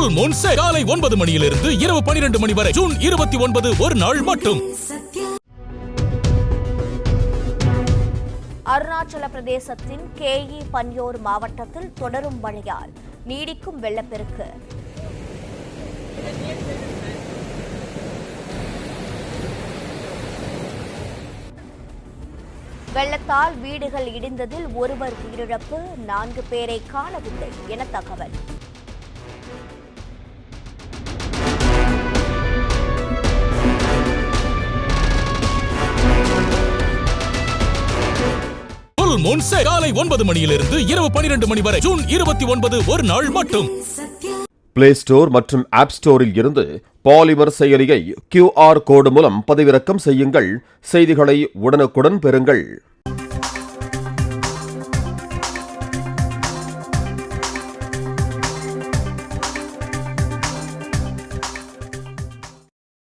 புல் Moon sale காலை 9 மணியிலிருந்து இரவு 12 மணி வரை. ஜூன் 29 ஒரு நாள் மட்டும். அருணாச்சல பிரதேசத்தின் கேஇ பன்யோர் மாவட்டத்தில் தொடரும் மழையால் நீடிக்கும் வெள்ளப்பெருக்கு. வெள்ளத்தால் வீடுகள் இடிந்ததில் ஒருவர் உயிரிழப்பு, 4 பேரை காணவில்லை என தகவல். புல் மூன் சேல் காலை 9 மணியிலிருந்து இரவு 12 மணி வரை. ஜூன் 29 ஒரு நாள் மட்டும். பிளே ஸ்டோர் மற்றும் ஆப் ஸ்டோரில் இருந்து பாலிமர் செயலியை QR கோடு மூலம் பதிவிறக்கம் செய்யுங்கள். செய்திகளை உடனுக்குடன் பெறுங்கள்.